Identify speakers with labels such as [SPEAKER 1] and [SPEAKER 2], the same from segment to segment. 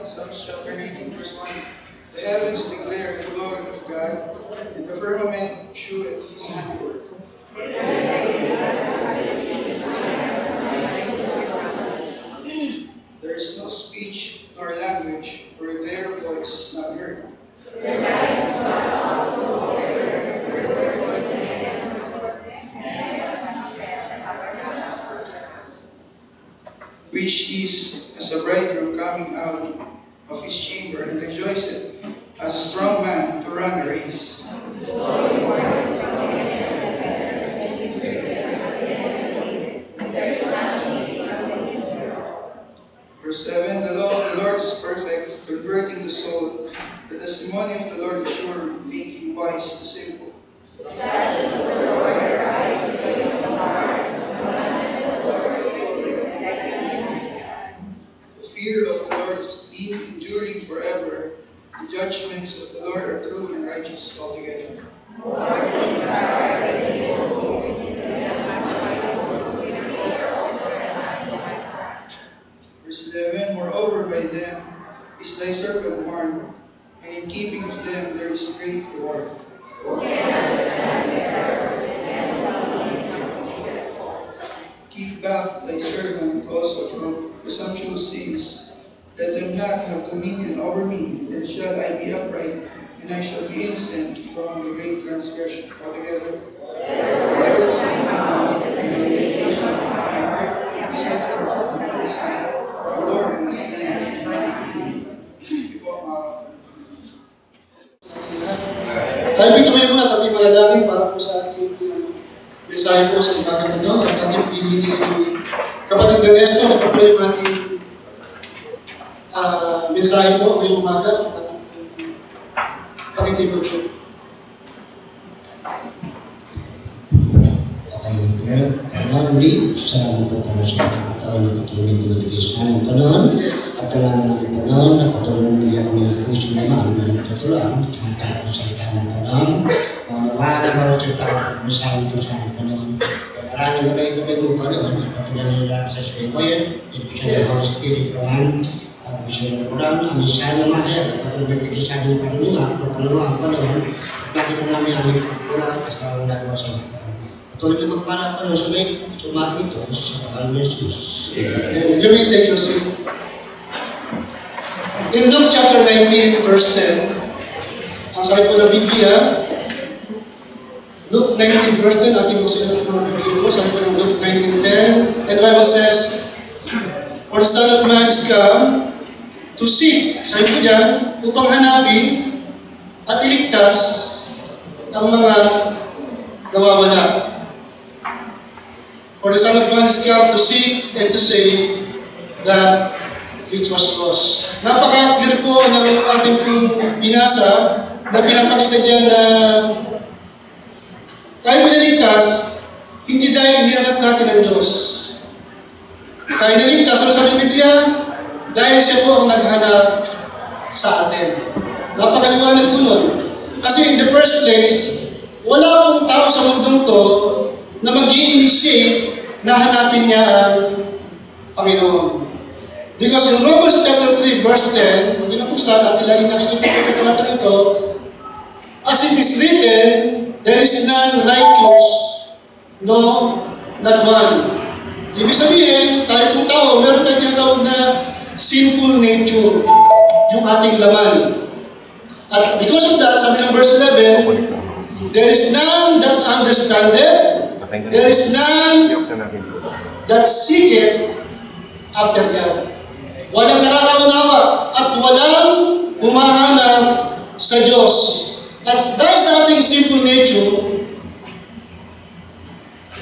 [SPEAKER 1] Psalms chapter 19, verse 1. The heavens declare the glory of God, and the firmament sheweth his handiwork. There is no speech nor language where their voice is not heard. Which is as a bridegroom coming out of his chamber, and rejoiceth as a strong man to run a race. Verse 7, the law of the Lord is perfect, converting the soul. The testimony of the Lord is sure, making wise the simple. The fear of the Lord is clean, enduring forever. The judgments of the Lord are true and righteous altogether. Verse 11, moreover by them is thy servant warned, and in keeping of them there is great reward. Keep back thy servant also from presumptuous things. Let them not have dominion over me, then shall I be upright, and I shall be innocent from the great transgression altogether. Words of my mouth and the meditation of my heart be acceptable in thy sight, O Lord, my strength and my
[SPEAKER 2] Tayo ito ngayon at ating manalangin para po sa ating mensahe po sa umagang ito at ating pili si kapatid Ernesto na po yung ating mensahe po ngayong umaga at pakitibol po.
[SPEAKER 3] Muli, salamat po para sa katawan ng patuloy na binibigay sa aming Panginoon at kailangan ng Panginoon at patuloy na bigyan ng puso naman na nagtatuloan at matapos sa ita ng Panginoon. Maaaring bawat ita ang misahin ito sa aming Panginoon. Maraming gabay-gabay mo Panginoon at patuloy na nila sa Scripture, ibigay ng Holy Spirit Panginoon at bisyo ng Quran, ang misahin ng Maya at patuloy na bigay sa aming Panginoon at patuloy ang Panginoon at nakita namin ang aming Quran at sa mga nagawa sa aming Panginoon. Kung hindi magpala pa ng sumay, sumaki ito sa pangalan ni Jesus.
[SPEAKER 2] You may take your seat. In Luke chapter 19, verse 10, ang sabi po ng Biblia, Luke 19, verse 10, ating magsinulat ng mga Biblia po, sabi po ng Luke 19:10, and the Bible says, for the Son of Man is come to seek, sabi po dyan, upang hanapin at iligtas ang mga nawawala. For the Son of Man is come to seek and to save that which was lost. Napaka-clear po ng ating pong binasa na pinapakita dyan na tayo pinaligtas, hindi dahil hinanap natin ang Diyos. Tayo naligtas, ano sabi ng Biblia? Dahil siya po ang naghanap sa atin. Napakaliwanag po nun. Kasi in the first place, wala pong tao sa mundong to na mag-i-initiate na hanapin niya ang Panginoon. Because in Romans chapter 3, verse 10, hindi na po saan natin lagi nakikita ko katalatan ito, as it is written, there is none righteous, no, not one. Ibig sabihin, tayo pong tao, meron tayong tinatawag na sinful nature, yung ating laman. At because of that, sabi ng verse 11, there is none that understandeth, there is none that seeketh after God. Walang nakakaunawa at walang humahanap sa Diyos. At dahil sa ating simple nature,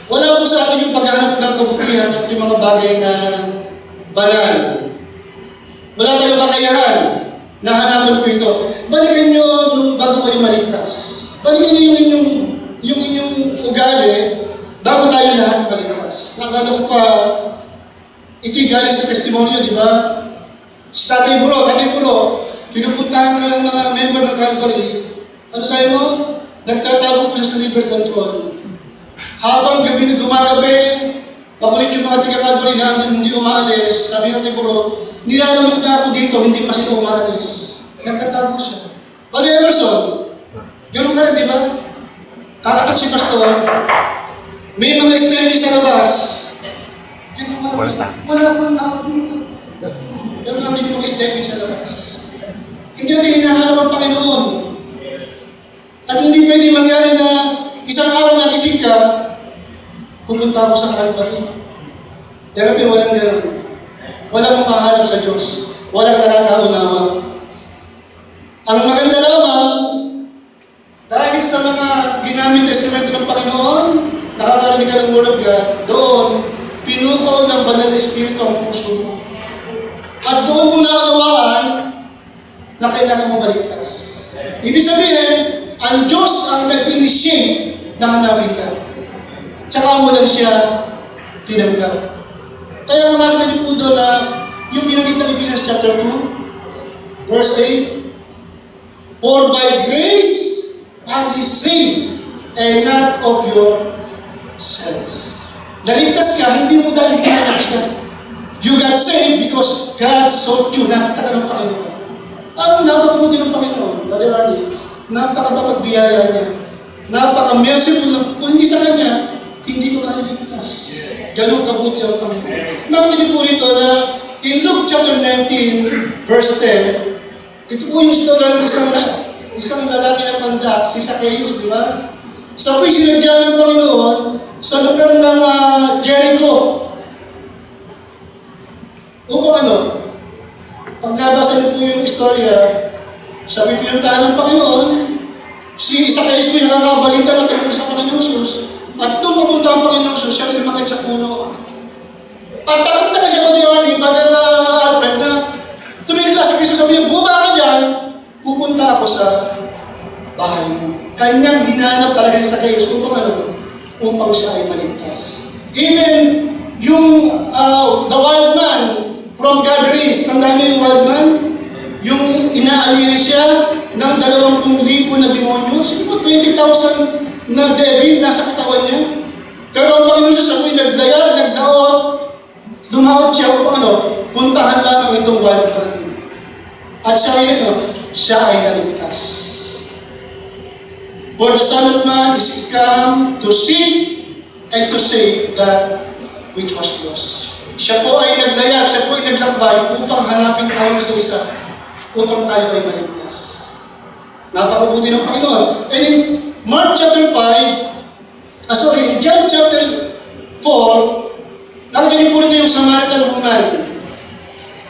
[SPEAKER 2] wala po sa atin yung paghahanap ng kabutihan at yung mga bagay na banal. Wala tayong kakayahan na hanapan po ito. Balikan nyo nung bago kayo maligtas. Balikan nyo yung inyong ugali bago tayo lahat maligtas. Naalala ko pa, ito'y galing sa testimonyo, di ba? Si Tatay Buro, pinupuntahan ka ng mga member ng Calvary. Ano sabi mo? Nagtatago po siya sa river control. Habang gabi na gumagabi, Makulit yung mga taga-Calvary na hindi umaalis. Sabi natin bro, nilalamok na ako dito, hindi pa sila umaalis. Nagtatago siya. Brother Emerson, ganun ka rin, di ba? Kakatok si pastor, may mga estrange sa labas. Wala pang tao dito. Pero natin yung mga estrange sa labas. Hindi natin hinahanap ang Panginoon. At hindi pwede mangyari na isang araw na gising ka, pupunta ako sa Calvary. Therapy, walang gano'n. Walang mahanap sa Diyos. Walang nakakaunawa. Ang maganda lamang, dahil sa mga ginamit testamento ng Panginoon, nakakarinig ka ng Word of God, doon, pinukaw ng Banal na Espiritu ang puso mo. At doon mo naunawaan na kailangan mo maligtas. Ibig sabihin, ang Diyos ang nag-initiate na hanapin ka. Tsaka mo lang siya tinanggap. Kaya nga makita niyo po doon na yung binanggit ng Ephesians chapter 2, verse 8, for by grace are ye saved, and not of yourselves. Naligtas ka, hindi mo dahil hinanap siya. You got saved because God sought you. Nakita ka ng Panginoon. Ano napakabuti ng Panginoon? Brother Arnie, napakapagbiyaya niya. Napaka-merciful lang. Kung hindi sa Kanya, hindi ka maliligtas. Ganun kabuti ang Panginoon. Nakita niyo po rito na in Luke chapter 19, verse 10, ito po yung story ng isang lalaki na pandak, si Zacchaeus, di ba? Sa po'y sinadya ng Panginoon sa lugar ng Jericho. Upang ano? Pag nabasa niyo po yung istorya, sabi pinuntahan ng Panginoon, si Zacchaeus po'y nakakabalita na tungkol sa Panginoon Jesus. At nung pupunta ang Panginoon Jesus, siya lumakad sa puno. At takot na siya pati Brother Alfred na tumigil ka sa Kristo, sabi niya, bumaba ka dyan, pupunta ako sa bahay mo. Kanyang hinanap talaga sa Zacchaeus upang ano? Upang siya ay maligtas. Even yung the wild man from Gadarenes, tandaan niyo yung wild man? Yung inaalihan siya ng 20,000 na demonyo, siguro 20,000 na devil nasa katawan niya. Pero ang Panginoon sa apoy naglayag, naglaot, lumahot siya upang ano? Puntahan lang itong wild man. At siya ay ano? Siya ay naligtas. For the Son of Man is come to seek and to save that which was lost. Siya po ay naglayag, siya po ay naglakbay upang hanapin tayo sa isa, upang tayo ay maligtas. Napakabuti ng Panginoon. And in Mark chapter 5, in John chapter 4, nakagani po rito yung Samaritan woman.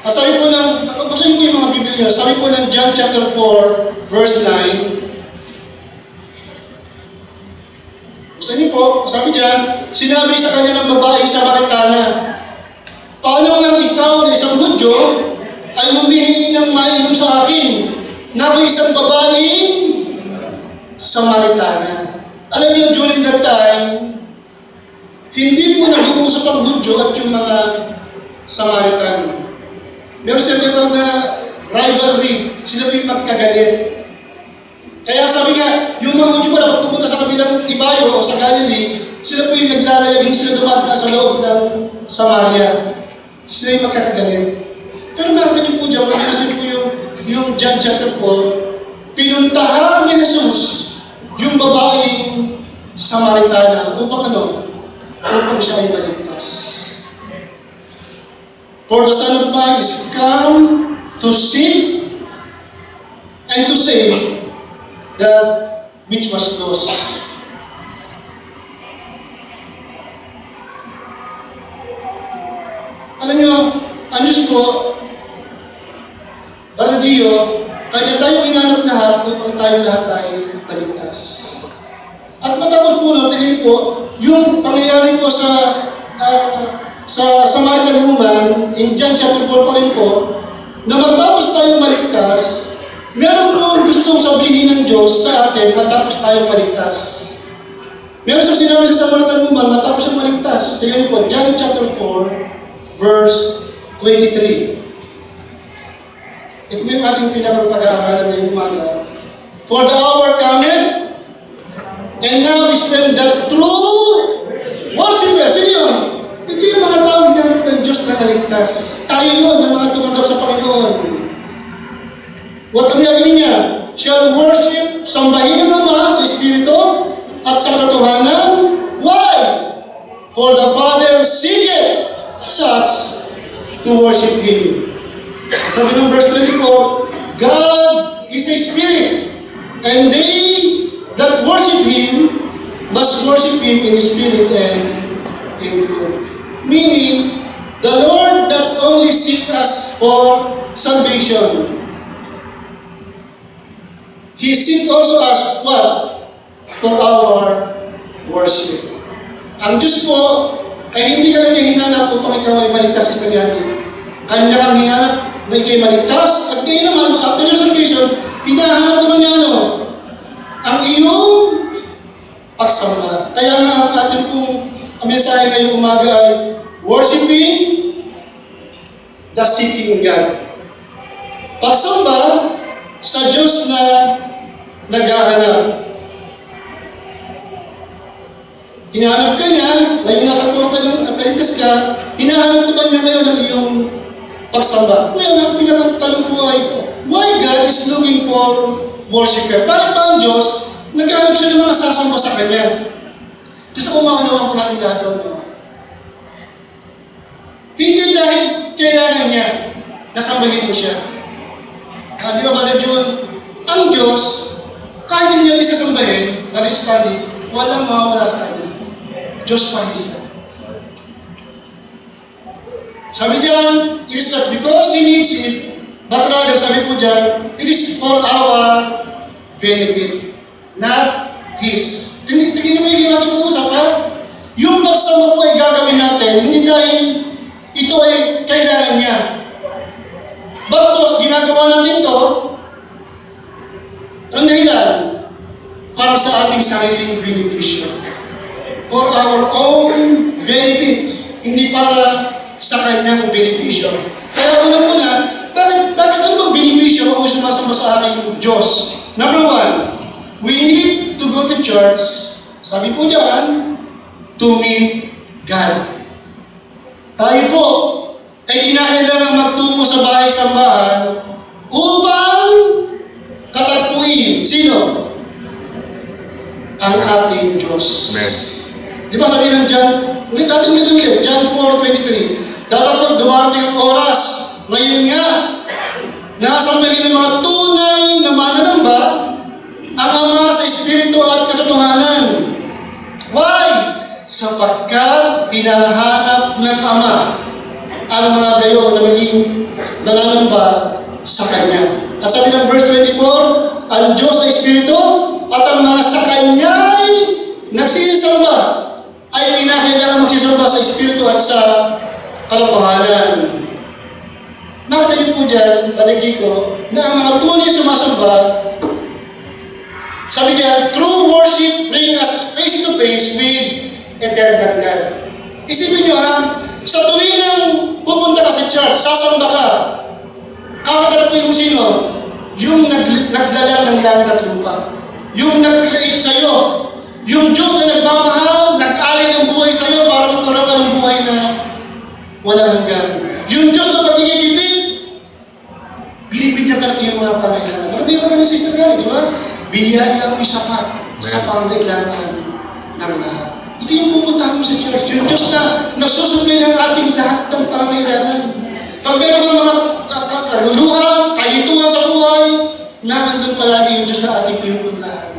[SPEAKER 2] Sabi po ng, basahin po yung mga Biblia niyo, sabi po ng John chapter 4, verse 9, basahin po, sabi diyan, sinabi sa kanya ng babae sa Samaritana, paano nga ikaw na isang Hudyo ay humihingi ng mainom sa akin na ako isang babaeng Samaritana? Alam niyo, during that time, hindi po nag-uusap ang Hudyo at yung mga Samaritan. Meron siya tinatawag na rivalry, sila po yung magkagalit. Kaya sabi nga, yung mga Hudyo pa dapat pupunta sa kabilang ibayo o sa Galilee, sila po yung naglalayag, hindi sila dumadaan sa loob ng Samaria. Sila yung magkakagalit. Pero nakita niyo po dyan, kung nasa po yung John chapter 4, pinuntahan ni Jesus yung babaeng Samaritana upang ano? Upang siya ay maligtas. For the Son of Man is come to seek and to save that which was lost. Alam niyo, ang Diyos po, Baladiyo, kanya tayo inanap lahat upang tayo lahat ay maligtas. At matapos po natin po, yung pangyayari po sa Samaritan woman, in John chapter 4 pa rin po, na matapos tayo maligtas, meron po gustong sabihin ng Diyos sa atin matapos tayo maligtas. Meron siyang sinabi sa Samaritan woman matapos siya maligtas. Tingnan niyo po, John chapter 4, verse 23. Ito po yung ating pinapag-aaralan ngayong umaga. For the hour cometh, and now we spend the true worshiper. Sino yun? Ito Ito yung mga tao hinanap ng Diyos na kaligtas. Tayo yun, ang mga tumanggap sa Panginoon. What ang gagawin niya? Shall worship, sambahin ang Ama sa Espiritu at sa katotohanan. Why? For the Father seeketh such to worship Him. Sabi ng verse 24, God is a Spirit, and they that worship Him must worship Him in Spirit and in truth. Meaning, the Lord that only seeks us for salvation, He seeks also us what? For our worship. Ang Diyos po ay hindi ka lang niya hinanap upang ikaw ay maligtas sa sarili. Kanya kang hinanap na ikaw'y maligtas. At kayo naman, after your salvation, hinahanap naman niya ano? Ang iyong pagsamba. Kaya nga ang ating pong mensahe ngayong umaga ay worshiping the seeking God. Pagsamba sa Diyos na naghahanap. Hinahanap ka niya, ngayon natagpuan ka ng at naligtas ka, hinahanap naman niya ngayon ang iyong pagsamba. Ngayon, ang pinakatanong po ay, why God is looking for worshiper? Bakit ba ang Diyos naghahanap siya ng mga sasamba sa Kanya? Gusto ko maunawaan po natin lahat doon. Hindi dahil kailangan niya nasambahin mo siya. Di ba, Brother June? Ang Diyos, kahit hindi niya isasambahin, Brother Stanley, walang mawawala sa Kanya. Diyos pa rin siya. Sabi diyan, it is not because He needs it, but rather, sabi po diyan, it is for our benefit, not His. Tingnan niyo may natin pag-usap, ha? Yung pagsama po ay gagawin natin, hindi dahil ito ay kailangan niya. Bakos, ginagawa natin to, ang dahilan, para sa ating sariling benepisyo. For our own benefit, hindi para sa kanyang benepisyo. Kaya una, bakit ano bang benepisyo kung sumasamba sa aking Diyos? Number one, we need to go to church, sabi po diyan, to meet God. Tayo po ay kinakailangan magtungo sa bahay-sambahan upang katagpuin. Sino? Ang ating Diyos.
[SPEAKER 4] Amen.
[SPEAKER 2] Di ba sabi ng John, ulit, John 4:23, datapag dumarating ang oras, ngayon nga, nasambahin ng mga tunay na mananamba ang Ama sa Espiritu at katotohanan. Why? Sapagkat hinahanap ng Ama ang mga gayon na maging nananamba sa Kanya. At sabi ng verse 24, ang Diyos sa Espiritu at ang mga sa Kanya'y nagsisamba ay kinakailangan magsisamba sa Espiritu at sa katotohanan. Nakita niyo po dyan, palagi ko, na ang mga tunay sumasamba, sabi niya, true worship bring us face to face with eternal God. Isipin niyo ha, sa tuwing pupunta ka sa church, sasamba ka, kakatagpuin mo sino? Yung nagdala ng langit at lupa. Yung nag-create sa'yo. Yung Diyos na nagmamahal, nag-alay ng buhay sa'yo para magkaroon ka ng buhay na wala hanggan. Yung Diyos na pag-iigipit, binibigyan ka ng iyong mga pangailangan. Maganda yung mga sister nga, di ba? Biyaya mo'y sapat sa pangailangan ng lahat. Ito yung pupuntahan mo sa church. Yung Diyos na nasusunod ng ating lahat ng pangailangan. Pag meron kang mga kaguluhan, kalituhan sa buhay, nandun palagi yung Diyos na ating pinupuntahan.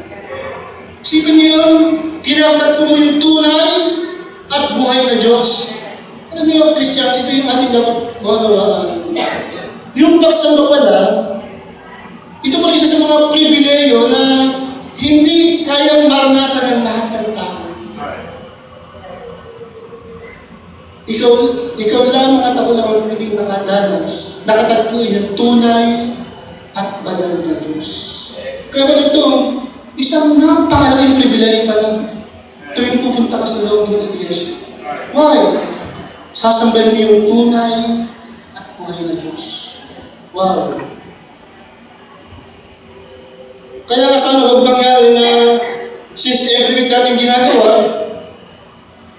[SPEAKER 2] Isipin niyo yun, kinakatagpo mo yung tunay at buhay na Diyos. Alam niyo, Christian, ito yung ating dapat maunawaan. Yung pagsamba pala, ito pala isa sa mga pribileyo na hindi kayang maranasan ng lahat ng tao. Ikaw lamang at ako lang ang pwedeng nakadanas, nakatagpuin yung tunay at banal na Diyos. Kaya ba ito, isang napakalaking pribileyo pa lang tuwing pupunta ka sa loob ng iglesia. Why? Sasambahin mo yung tunay at buhay na Diyos. Wow! Kaya nga sana huwag mangyari na since every week natin ginagawa,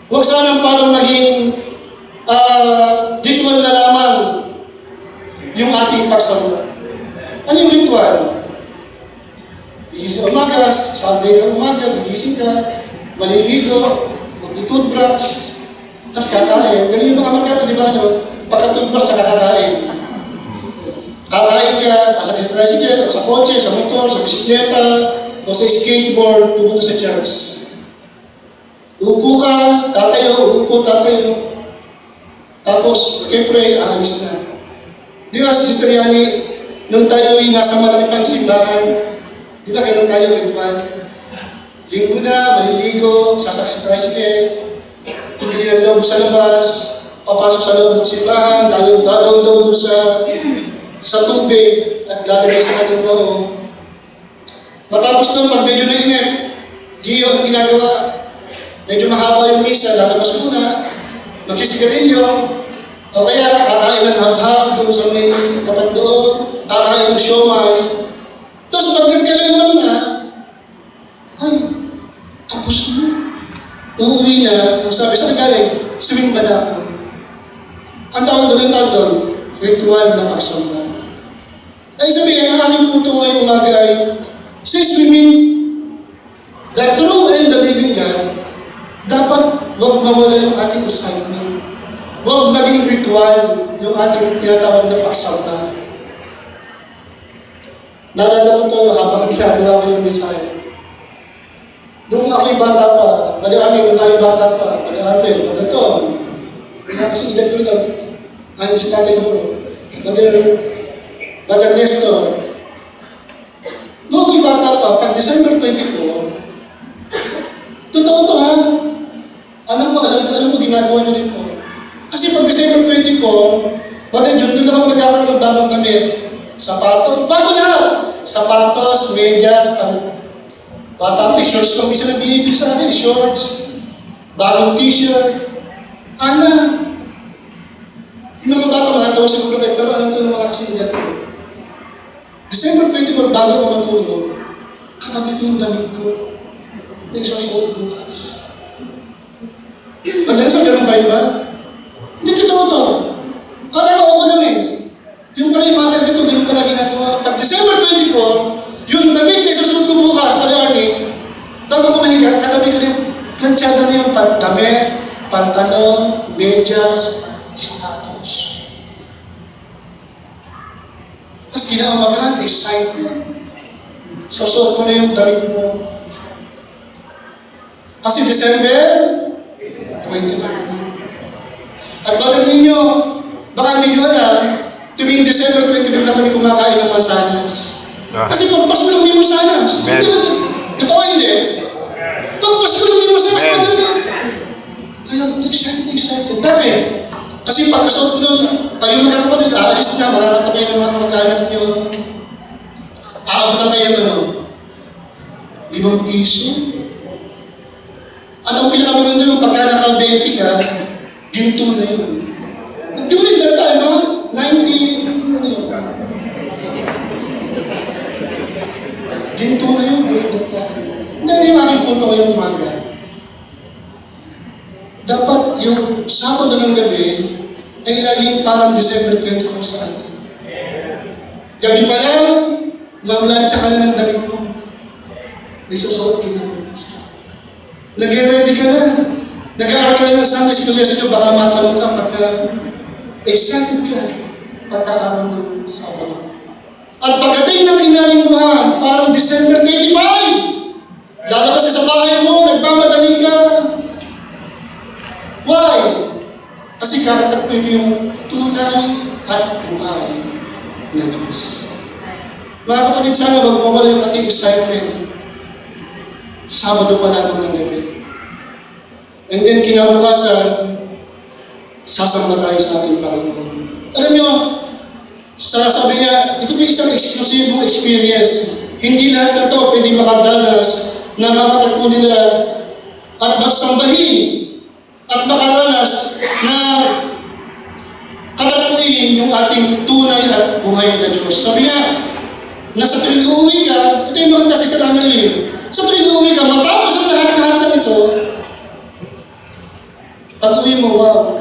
[SPEAKER 2] huwag sana parang maging yung ating pagsamba. Ano yung ritual? Gigising umaga, Sunday ng umaga, gigising ka, maliligo, magtututbrush, tapos kakain. Ganun yung mga magkano, di ba, ano? Pagka-toothbrush, tsaka kakain. Kakain ka, sasakay sa tricycle, o sa kotse, sa motor, sa bisikleta, o sa skateboard, pupunta sa church. Uupo ka, tatayo, uupo, tatayo. Tapos, pag-pray, aalis na. Di ba, Sister Yani, nung tayo'y nasa malaki pang simbahan, di ba, ganun tayo, ritual? Linggo na, maliligo, sasakay sa tricycle, pagkili ng loob sa labas, papasok sa loob ng simbahan, dadawin daw doon sa tubig, at lalagay sa ating loob. Matapos nun, pag medyo nainip, Gio, ang ginagawa? Medyo mahaba yung misa, lalabas muna, magsisigarilyo, o kaya kakain ng hab-hab doon sa may tapat doon, kakain ng siomay. Tapos pag nagkalaman na, ay, tapos na. Uuwi na, ang sabi, saan galing? Simba na ako. Ang tawag doon, ritual na pagsamba. Ay sabihin, ang aking punto ngayong umaga ay, since we meet the true and the living God, dapat huwag mawala yung ating assignment. Huwag maging ritual yung ating tinatawag na pagsamba. Naalala ko ito habang ginagawa ko yung mensahe. Nung ako'y bata pa, nung tayo bata pa, April, Tom, kasi edad ko ito, si Tatay Muro, Brother Nestor. Nung ako'y bata pa, pag December 24, totoo to ha, alam mo, ginagawa nyo rin to. Kasi pag December 24, Brother Jun, doon ako nagkakaroon ng bagong damit, sapatos, bago lahat, sapatos, medyas, bata pa, shorts kung isa na binibili sa akin, shorts, bagong t-shirt, yung mga bata makatawa siguro kayo, pero alam ko ng mga kasindigat ko. December 24, bago ako matulog, katabi ko yung damit ko, nagsasuot bukas. Pagdalas ang ganun kayo ba? Hindi totoo to. Akala ko lang eh. Yung pala yung mga kaibigan ko, ganun pala ginagawa. Pag December 24, yung damit na isusunod ko bukas, bago ko mahiga, katabi ko rin, planchada na yung damit, pantalon, medyas, sapatos. Tapos kinamagahan, excited. Susuot ko na yung damit mo. Kasi December 25 na. At bakit ninyo, baka hindi nyo alam, tuwing December 25 na kami kumakain ng mansanas. Kasi pagpasko lang may mansanas. Totoo hindi? Pagpasko lang may mansanas. Kaya excited. Bakit? Kasi pagkasuot ko nun, tayo mga kapatid, aalis na, mararata kayo ng mga kamag-anak nyo. Aabot na kayo, 5 piso. Anong pinakamaganda yung pagka naka-20 ka, ginto na yun. During that time, 90, ginto na yun during that time. Hindi yung aking punto ngayong umaga. Dapat yung Sabado ng gabi ay laging parang December 24 sa atin. Gabi pa lang, mamlansya ka na ng damit mo. May susuot ginagawa. Nag-ready ka na. Nag-aaral ka na ng Sunday School lesson nyo, baka matanong ka pagka excited ka pagka-araw ng Sabado. At pagdating ng inalingguhan, parang December 25, lalabas ka sa bahay mo, nagmamadali ka. Why? Kasi kakatagpuin mo yung tunay at buhay na Diyos. Mga kapatid, sana magmamala yung ating excitement. Sabado pa lang ng gabi. And then kinabukasan, sasamba tayo sa ating Panginoon. Alam nyo, sabi niya, ito po isang eksklusibong experience. Hindi lahat na ito pwede makadanas na makatagpo nila at masambahin at makaranas na katagpuin yung ating tunay at buhay na Diyos. Sabi niya, nasa tuwing uuwi ka, ito yung maganda sa isa lang sa tuwing uuwi ka, matapos ang lahat-lahat na ito, pag uwi mo, wow.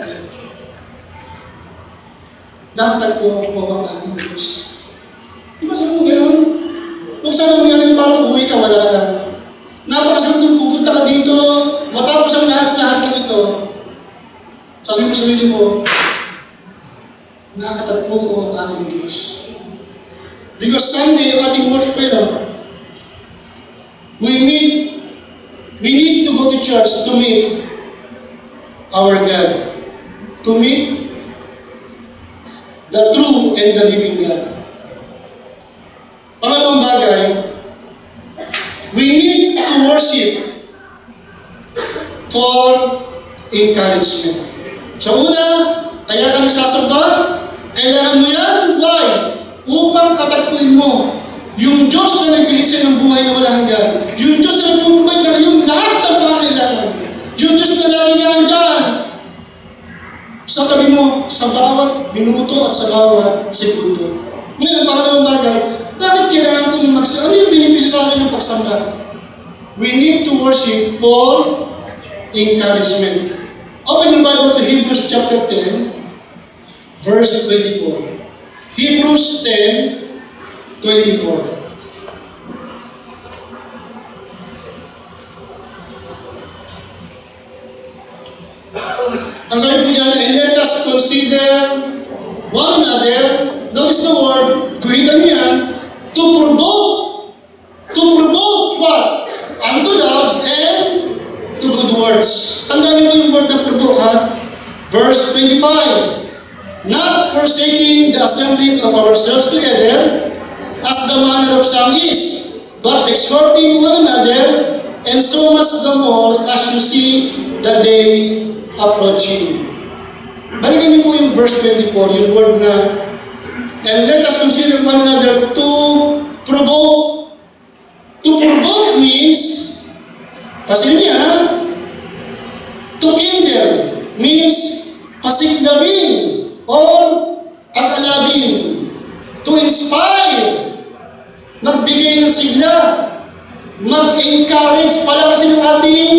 [SPEAKER 2] nakatagpo po ang ating Diyos. Di ba sabi mo gano'n? Huwag sana mangyari parang uwi ka, wala na. Napakasarap nung pupunta ka dito, matapos ang lahat-lahat ng ito, sasabihin mo sa sarili mo, nakatagpo ko ang ating Diyos. Because Sunday, yung ating worship prayer, we need to go to church to meet our God, to meet the true and the living God. Pangalawang bagay, we need to worship for encouragement. Sa una, kaya ka nagsasamba, kailangan mo yan. Why? Upang katagpuin mo yung Diyos na nagpilit sa'yo ng buhay na wala hanggan. Yung Diyos na nagpuprovide ka yung lahat ng pangangailangan. Yung Diyos na lagi nga andyan. Sa tabi mo, sa bawat minuto at sa bawat segundo. Ngayon, pangalawang bagay, bakit kailangan kong magsamba? Ano yung binibisa sa akin ng pagsamba? We need to worship for encouragement. Open your Bible to Hebrews chapter 10, verse 24. Hebrews 10, 24. Ang sabi po dyan, and let us consider one another, notice the word, guhitan niyan, to provoke what? Unto love and to good works. Tandaan niyo po yung word na provoke, ha? Verse 25. Not forsaking the assembling of ourselves together, as the manner of some is, but exhorting one another, and so much the more as you see the day approaching. Balikan niyo po yung verse 24, yung word na, and let us consider one another to provoke. To provoke means, pasin niya, to kindle means pasikdabin or pag-alabin. To inspire, magbigay ng sigla, mag-encourage, palakasin ng ating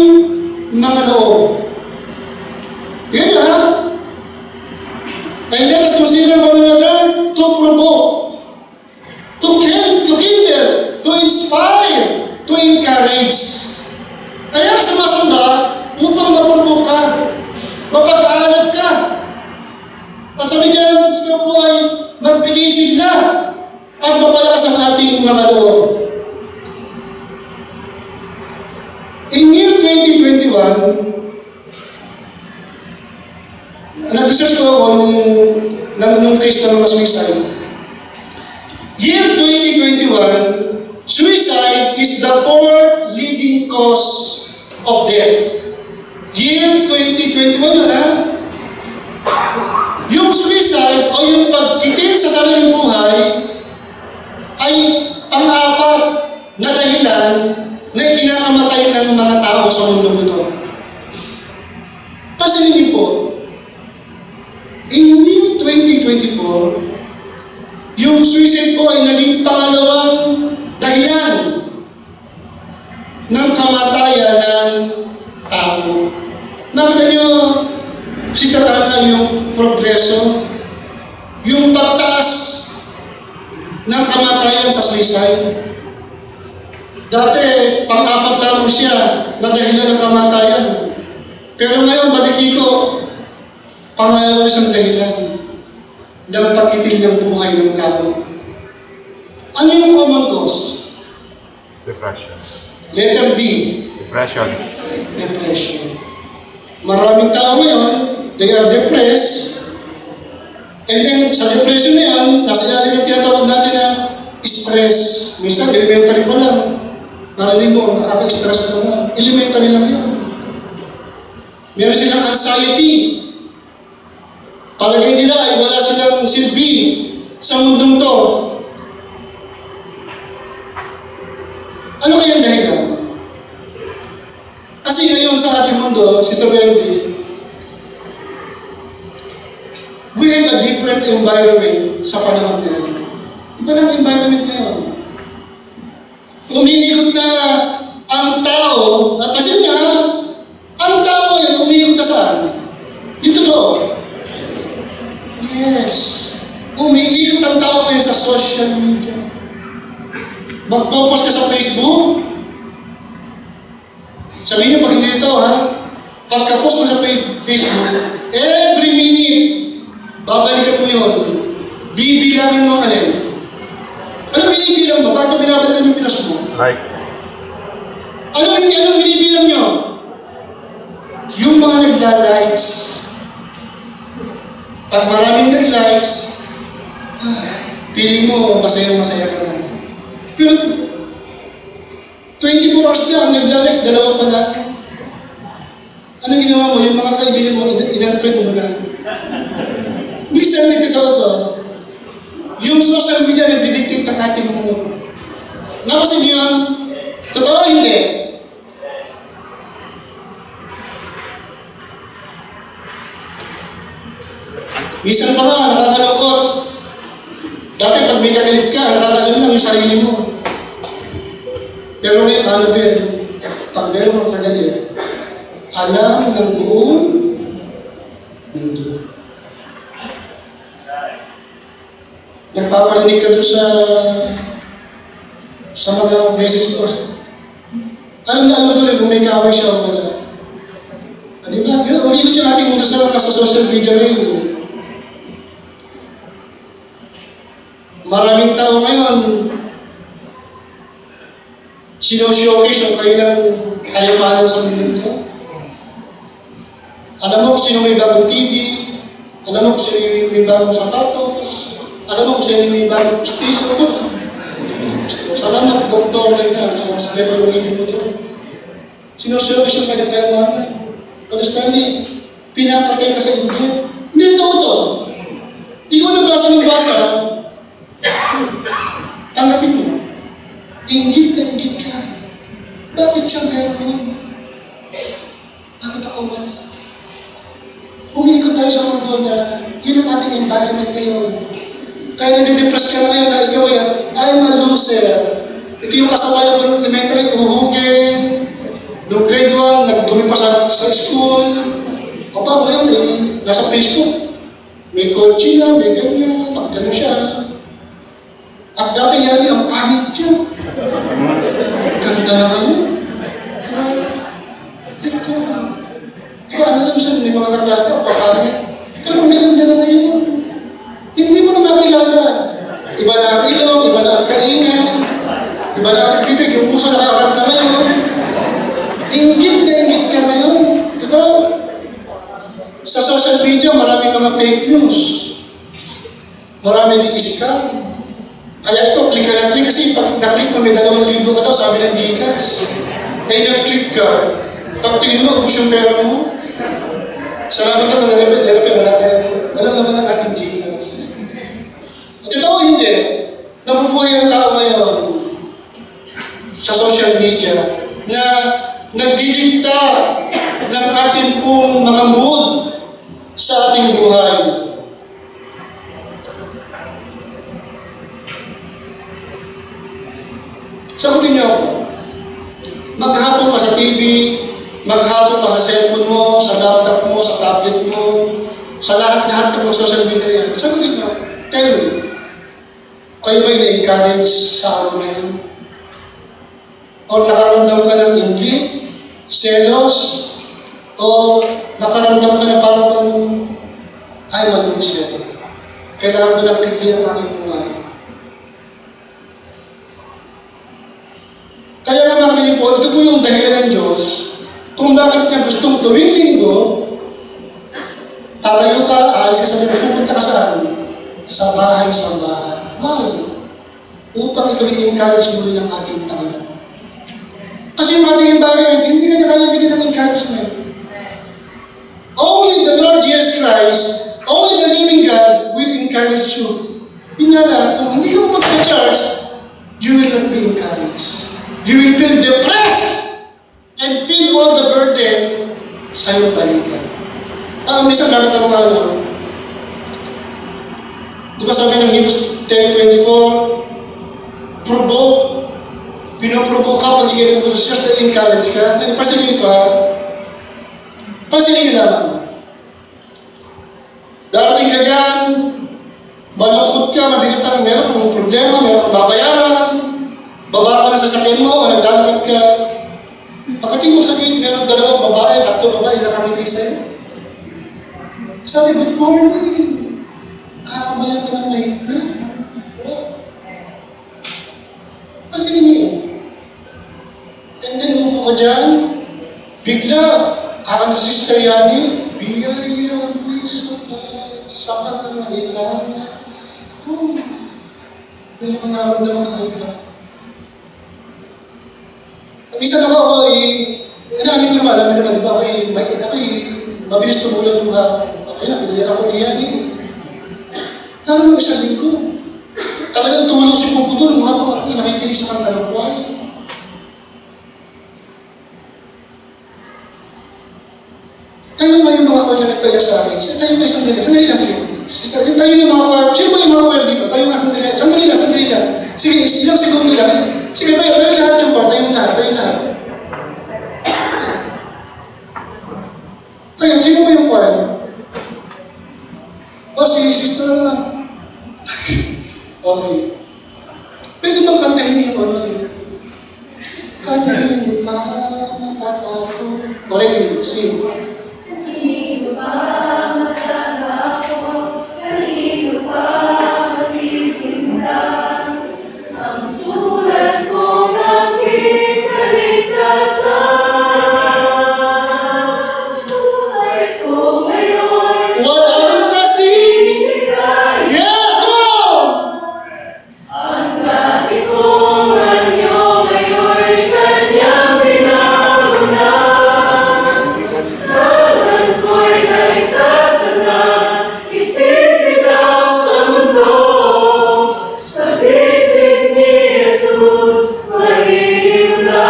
[SPEAKER 2] mga loob. Yan ha? And let us consider one another to provoke, to kindle, to inspire, to encourage. Kaya ka sumasamba upang maprovoke ka, mapag-aalab ka. At sabi niyan, ikaw po ay magbigay sigla at mapalakas ang ating mga loob. In year 2021, nag-research ko ako nung case ng mga suicide. Year 2021, suicide is the fourth leading cause of death. Year 2021 yun, ha? Yung suicide o yung pagkitil sa sariling buhay ay pang-apat na dahilan na kinakamatay ng mga tao sa mundo ito. Pansinin niyo po, in year 2024, yung suicide po ay naging pangalawang dahilan ng kamatayan ng tao. Nakita niyo, Sister Ana, yung progreso, yung pagtaas ng kamatayan sa suicide. Dati, pang-apat lamang siya na dahilan ng kamatayan. Pero ngayon, Batikiko, pangalawa isang dahilan ng pagkitil ng buhay ng tao. Ano yung common cause?
[SPEAKER 4] Depression.
[SPEAKER 2] Letter D.
[SPEAKER 4] Depression.
[SPEAKER 2] Depression. Maraming tao ngayon, they are depressed. And then, sa depression na yan, nasa ilalim yung tinatawag natin na stress. Minsan, elementary pa lang. Narinig mo, nakaka-stress ka lang. Elementary lang yun. Meron silang anxiety. Palagay nila ay wala silang silbi sa mundong to. Ano kayang dahilan? Kasi ngayon sa ating mundo, Sister Wendy, we have a different environment sa panahon ngayon. Iba ng environment ngayon. Umiikot na ang tao, at kasi nga, ang tao ngayon umiikot na saan? Yung totoo. Yes. Umiikot ang tao ngayon sa social media. Magpo-post ka sa Facebook. Sabihin niyo pag hindi ito, ha? Pagka-post mo sa Facebook, every minute, babalikan mo yun. Bibilangin mo alin. Ano binibilang mo? Bakit binabalikan yung pinas mo?
[SPEAKER 4] Likes.
[SPEAKER 2] Anong binibilang nyo? Yung mga nagla-likes. Pag maraming nag-likes, feeling mo masaya-masaya ka na. Pero 24 hours na ang nagla-likes, dalawa pala. Ano ginawa mo? Yung mga kaibigan mo, in-unfriend mo na. Minsan nagtotoo to, yung social media nagdidictate ang ating mood. Napasin niyo yun? Totoo hindi? Minsan pa nga, nakakalungkot. Dati pag may kagalit ka, nakakalam lang yung sarili mo. Pero ngayon, ano ba? Pag meron mong kagalit, alam ng buong mundo. Nagpaparinig ka doon sa mga message mo. Alam mo doon kung may kaaway siya o wala. Di ba? Umikot yung ating mundo sa social media rin. Maraming tao ngayon, sino-showcase ang kailang kayamanan sa mundo. Alam mo kung sino may bagong TV, alam mo kung sino may bagong sapatos, alam mo kung sino may bagong piso. Salamat, doktor, ganyan. Sabi ko yung ibig mo doon. Sino-showcase ang kailang kayamanan. Understand me? Pinapatay ka sa inggit. Hindi ito ito. Ikaw nabasa ng basa, tanggapin mo. Inggit na inggit ka. Bakit siya meron? Bakit ako wala? Umikot tayo sa mundo na yun ang ating environment ngayon. Kaya nade-depress ka na ngayon na ikaw I'm a loser. Ito yung kasabayan ko ng elementary, uhugin. Noong grade 1, nagdumi pa sa school. Aba, ngayon nasa Facebook. May kotse na, may ganyan, pag gano'n siya. At dati yan, ang pangit niya. Ganda na ngayon. Ito. Ikaw, ano na minsan, may mga kaklas ka, papangit. Pero ang ganda na ngayon. Hindi mo na makilala. Iba na ang ilong, iba na ang kainga, iba na ang bibig, yung puso nakakanta ngayon. Inggit na inggit ka ngayon. Diba? Sa social media, maraming mga fake news. Maraming scam. Kaya ito, click ka na click kasi pag na-click mo, may 2,000 ka daw, sabi ng Gcash. Kaya nag-click ka, pag tingin mo, ubus yung pera mo. Salamat ka lang, wala naman ang ating Gcash. At ito hindi, nabubuhay ang tao ngayon sa social media na nagdidikta ng ating pong mga mood sa ating buhay. Sagutin niyo ako. Maghapon ka sa TV, maghapon ka sa cellphone mo, sa laptop mo, sa tablet mo, sa lahat-lahat ng social media yan. Sagutin niyo. Tell me, kayo ba'y na-encourage sa araw na yan? O nakaramdam ka ng inggit, selos, o nakaramdam ka na parang ay mag-uusap. Kailangan ko ng kitli ng aking buhay. Kaya naman kanina po, ito po yung dahilan ng Diyos kung bakit niya gustong tuwing linggo, tatayo ka, aalis ka sa linggo, pupunta ka saan? Sa bahay. Why? Upang ikaw i-encourage muli ng ating Panginoon. Kasi yung ating environment, hindi na kaya bigyan ng encouragement. Only the Lord Jesus Christ, only the living God will encourage you. Yun na lang, kung hindi ka pupunta sa church, you will not be encouraged. You will feel depressed and feel all the burden sa iyong balikan. Minsan bakit ang mga di ba sabi ng Hebrews 10:24, provoke, pinoprovoke ka, pagiging mo just to encourage ka. Pansinin ito ha. Pansinin nyo naman. Darating ka dyan, malungkot sasakyan mo o naglalakad ka, pagdating mo sa gate, meron 2 babae, 3 babae, nakangiti sa'yo. Sabi, good morning. Kakabayan ka ng mahigpit. Pansinin mo yun. And then, upo ka dyan, bigla, kakanta si Sister Yani, biyaya mo'y sapat sa kailangan. Oh, may mga naman kakaiba. Minsan ako inamin ko naman, alam mo naman, di ba ako'y mabilis tumulang luha. Okay na, pinayak ako ni Yani. Lalo ng isang linggo. Talagang tulong si Pumputo nung habang ako'y nakikinig sa kanta ng buhay. Tayo nga yung mga kanya nagtaya sa akin. Tayo nga isang ganyan. Sandali lang sige. Sister, tayo yung mga kanya. Sino ba yung mga kanya dito? Tayo nga sandali lang. Sandali lang. Sige, ilang segundo lang. Sige, tayo lahat yung part. Tayo lahat. Tayo, sino ba yung kanya? O, si sister lang. Okay. Pwede bang kantahin yung ano yun? Kanino pa matatako? Already, sing.
[SPEAKER 5] Kanino pa matatako? Kanino pa masisinta? Ang tulad kong aking kaligtasan. Tulad ko ngayon.
[SPEAKER 2] Walang kasing! Yes, go!
[SPEAKER 5] Ang dati kong anyo ngayon kanyang binagunan. Tawanan ko'y naligtasan na, isisigaw sa mundo. Sa bisig ni Jesus, mahirap na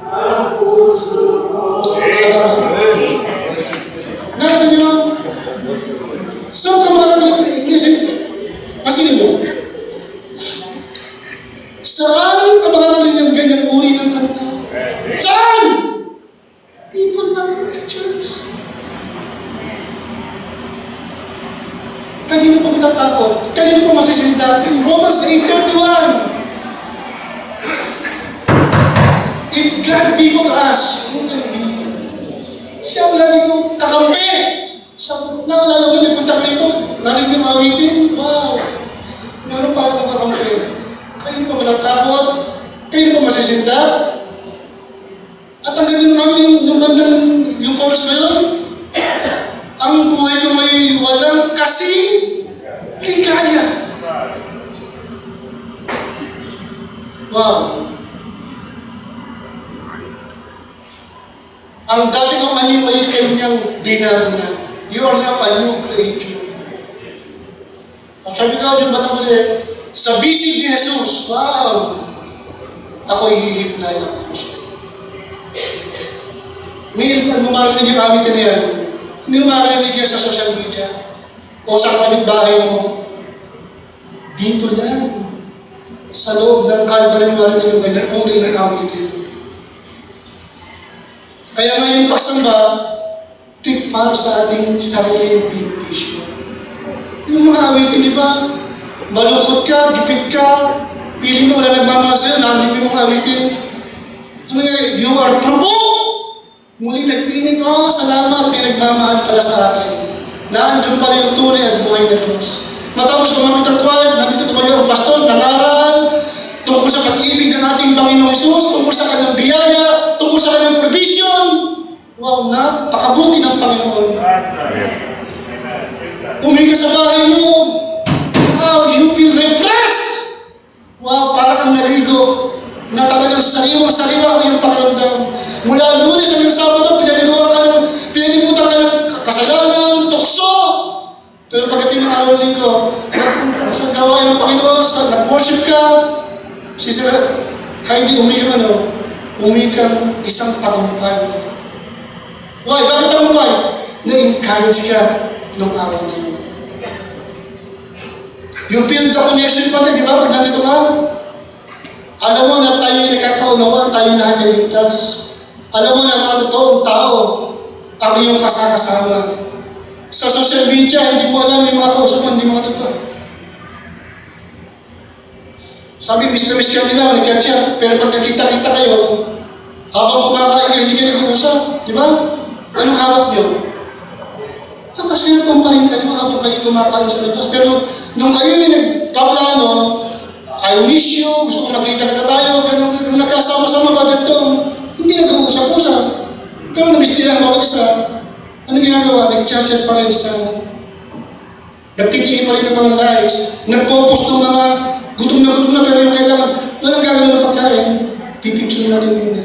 [SPEAKER 5] ang puso ko.
[SPEAKER 2] Nakita niyo? Saan ka makakalimutan? Pasinin niyo. Saan ka makakalimutan ng ganyang uri ng kanta? Saan? Dito lang sa church. Kanino pa matatakot? Kanino pa masisindak? In Romans 8:31. If God be for us, who can be? Siya ang lagi kong kakampi. Naalala ko, nagpunta ka rito, narinig yung awitin, wow. Meron pa akong kakampi. Kayo pa matatakot? Kayo pa masisinda? At ang ganyan namin yung bandang, yung chorus na yun, ang buhay ko may walang kasing ligaya. Wow. Ang dati kong anyo ay kanyang binago na. You are now a new creature. Ang sabi daw yung batang ulit, sa bisig ni Jesus, wow! Ako'y hihimlay ang puso. Ngayon, ano marinig yung awitin na yan? Hindi mo marinig yan sa social media o sa kapitbahay mo. Dito lang, sa loob ng Calvary marinig yung ganyang uri ng awitin. Kaya nga yung pagsamba, tip para sa ating sariling big vision. Yung mga awitin, di ba? Malungkot ka, gipit ka, piling mo wala nagmamahal sa'yo, narinig mo yung mga awitin. Ano nga, you are provoked! Muli nagtingin ko, salamat, may nagmamahal pala sa akin. Naandyan pala yung tunay at buhay na Diyos. Matapos kumamit ang kwad, nandito tumayo ang pastor, nangaral, tungkol sa pag-ibig ng ating Panginoong Jesus, tungkol sa kanyang biyaya, tungkol sa kanyang provision. Wow, napakabuti ng Panginoon. Umuwi ka sa bahay mo. Wow, you feel refreshed. Wow, para kang naligo. Na talagang sariwa ang iyong pakiramdam. Mula Lunes hanggang Sabado, pinalimutan ka ng kasalanan, tukso. Pero pagdating ng araw ng linggo, sa gawain ng Panginoon, nag-worship ka, hindi umikang isang tagumpay. Why? Bakit tagumpay? Na-encourage ka nung araw na yun. You feel the connection pa rin, di ba? Pag nandito ka, alam mo na tayo yung nakakaunawaan, tayo lahat ay ligtas. Alam mo na mga totoong tao ang iyong kasakasama. Sa social media, hindi mo alam yung mga kausapan, hindi mga totoo. Sabi, miss na miss ka nila, nagchat-chat. Pero pag nakita-kita kayo, habang kumakain kayo, hindi kayo nag-uusap. Di ba? Anong hawak nyo? Nakaselfon pa rin kayo habang kayo kumakain sa labas. Pero nung kayo yung nagkaplano, I miss you, gusto kong makita kita tayo, ganun, nung nagkasama-sama ba dito, hindi nag-uusap-usap. Pero namiss nila ang bawat isa. Ano ginagawa? Nag-chat-chat pa rin sa... Nagtitingin pa rin ng mga likes. Nagpo-post ng mga gutom na pero yung kailangan, walang gagawin ng pagkain. Pipicture natin muna.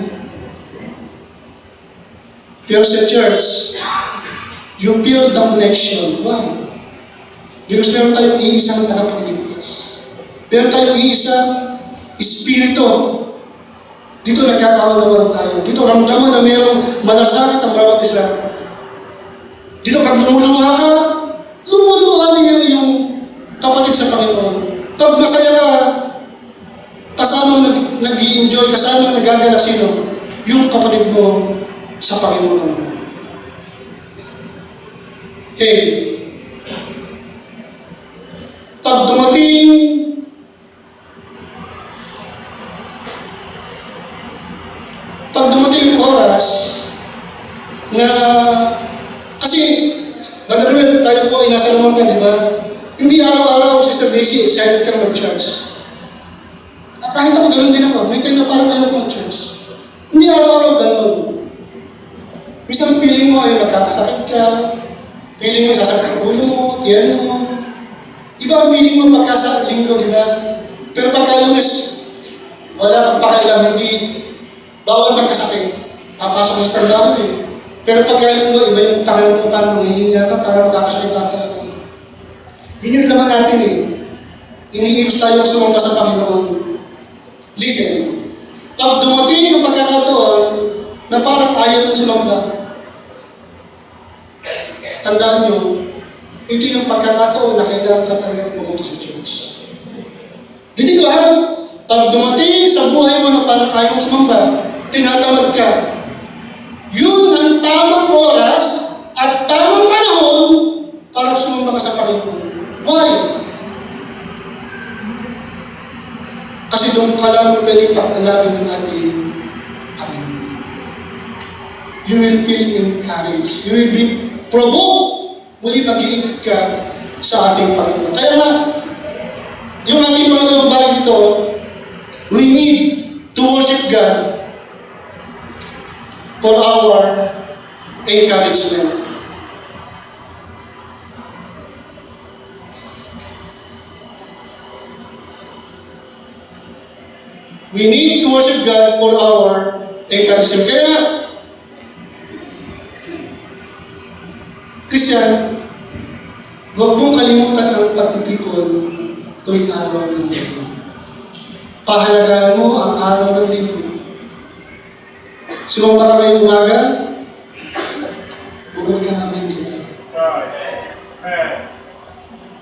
[SPEAKER 2] Pero sa church, you feel the connection. Why? Because meron tayong iisang nakapagligtas. Meron tayong iisang espiritu. Dito nagkakawalan tayo. Dito ramdam mo na mayroong malasakit ang bawat isa. Dito pag lumuluha ka, lumuluha niya yung kapatid sa Panginoon. Pag masaya ka, kasama nag-i-enjoy, kasama nagagala sino? Yung kapatid mo sa Panginoon. Okay. Pag dumating yung oras na kasi nagdadawin tayo po ay nasa naman ka, di ba? Hindi araw-araw, Sister Daisy, excited kang mag-church. Kahit ako ganoon din ako, may time na parang ayaw ko mag-church. Hindi araw-araw ganoon. Minsan feeling mo ay magkakasakit ka, feeling mo sasakit ang ulo mo, tiyan mo. Iba ang feeling mo pagka sa linggo, di ba? Pero pagka Lunes, wala kang pakailang, hindi bawal magkasakit. Papasok sa trabaho eh. Pero pagka linggo, iba yung tangan mo, parang mahihinga ka, parang magkakasakit ka. Yun yung laman natin eh. Iniiwas tayong sumamba sa Panginoon. Listen, pag dumating yung pagkakataon na parang ayaw mong sumamba, tandaan nyo, ito yung pagkakataon na kailangan ka talagang pumunta sa church. Hindi ko alam, pag dumating sa buhay mo na parang ayaw mong sumamba, tinatamad ka. Yun ang tamang oras at tamang panahon para sumamba ka sa Panginoon. Why? Kasi doon ka lang pwedeng pag-alabin ng ating Panginoon. You will feel encouraged. You will be provoked. Muli mag-iinit ka sa ating Panginoon. Kaya nga, yung ating Panginoon bagay dito, we need to worship God for our encouragement. We need to worship God for our encouragement. Kaya, Christian, huwag mong kalimutan ang pagtitipon tuwing araw ng linggo. Pahalagaan mo ang araw ng linggo. Sumamba ka ngayong umaga, bumalik ka ngayong gabi.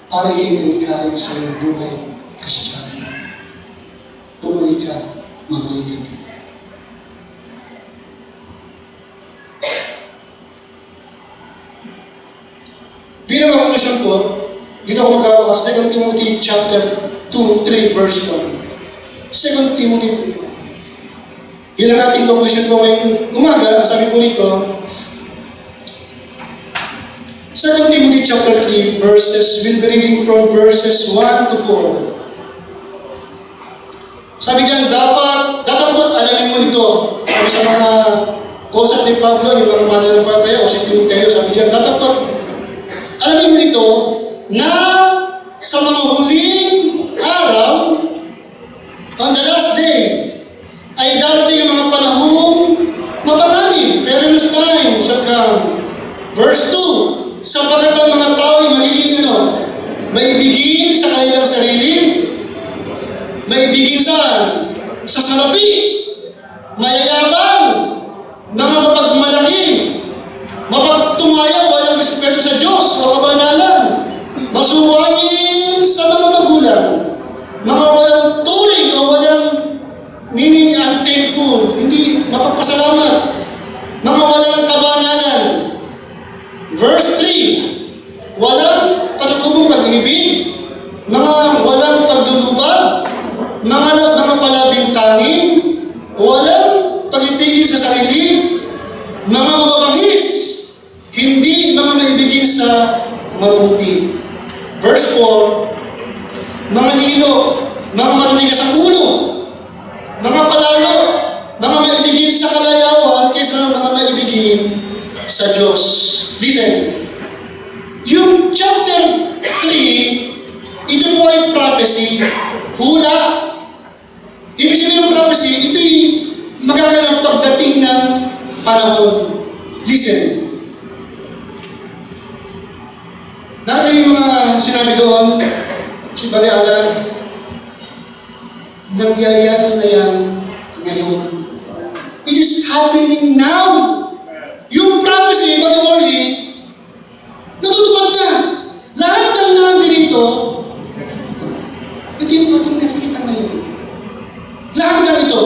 [SPEAKER 2] Para i-encourage sa iyong buhay, Christian. Bumalik ka ngayong gabi. Bilang ang conclusion ko, dito ako magkawakas, 2 Timothy chapter 2, 3, verse 1. 2 Timothy. Bilang ating conclusion ko ngayong umaga, sabi po nito, 2 Timothy chapter 3, verses, we'll be reading from verses 1 to 4. Sabi diyan, dapat po alamin mo ito. Sabi sa mga kausap ni Pablo, yung mga mananampalataya o si Timoteo, sabi diyan, dapat alamin mo ito na sa mga huling araw, on the last day, ay darating ang mga panahong mapanganib, perilous time, shall come. Verse 2, sapagkat ang mga tao ay magiging maibigin sa kanilang sarili, maibigin saan? Sa salapi, mayayabang, mga mapagmalaki, mapagtumayaw, walang respeto sa Diyos, makabanalan, masuwayin sa mga magulang, mga walang turing o walang meaning unthankful, hindi mapagpasalamat, mga walang kabanalan. Verse 3, walang katutubong pag-ibig, mga walang pagdulubag, mga palabintangin, walang pag-ipigil sa sarili, mga mababangis, hindi mga maibigin sa mabuti. Verse 4, mga lilo, mga matitigas sa ulo, mga palalo, mga maibigin sa kalayawan kaysa mga maibigin sa Diyos. Listen, yung chapter 3, ito po ay prophecy, hula. Ibig sabihin ng prophecy, ito'y magaganap pagdating ng panahon. Listen. Natin yung mga sinabi doon, si Bali Alan, nangyayari na yan ngayon. It is happening now. Yung prophecy, Bali Orly, natutupad na. Lahat ng nabi rito, ito yung ating nakikita ngayon. Lahat ng ito.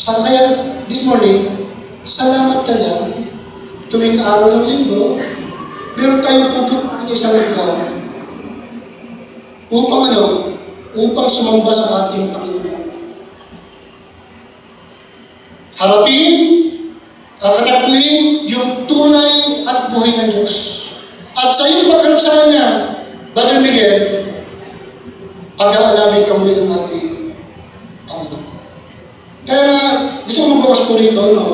[SPEAKER 2] Kaya this morning, salamat na lang, tuwing araw ng linggo, meron tayong pupunta ng isang lugar upang upang sumamba sa ating Panginoon. Harapin at katapuin yung tunay at buhay ng Diyos. At sa iyong pagharap sa Kanya, Brother Miguel, pag-aalamin ka muli ng ating Panginoon. Kaya gusto ko magbawas po rito, no?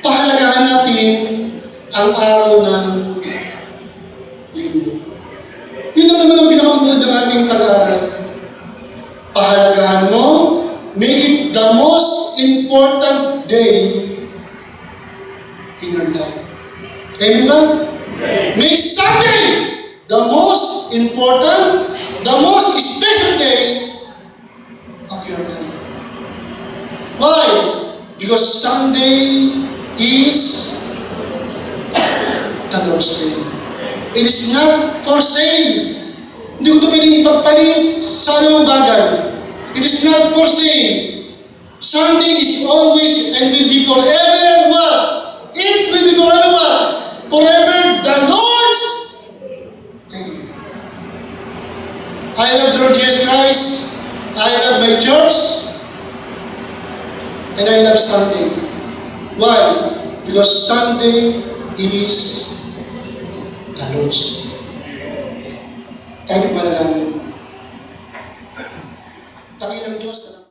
[SPEAKER 2] Pahalagahan natin ang araw ng linggo. Yun lang naman ang pinakamuhod ng ating pag-aaral. Pahalagahan mo, make it the most important day in your life. Amen ba? Make Sunday the most important, the most special day of your life. Why? Because Sunday is the Lord's Day. It is not for sale. Hindi ko ito pwedeng ipagpalit sa anong bagay. It is not for sale. Sunday is always and will be forever and what? It will be forever what? Forever the Lord's Day. I love the Lord Jesus Christ. I love my church. And I love Sunday. Why? Because Sunday is the Lord's Day. Tayo malalaman. Takilang Diyos.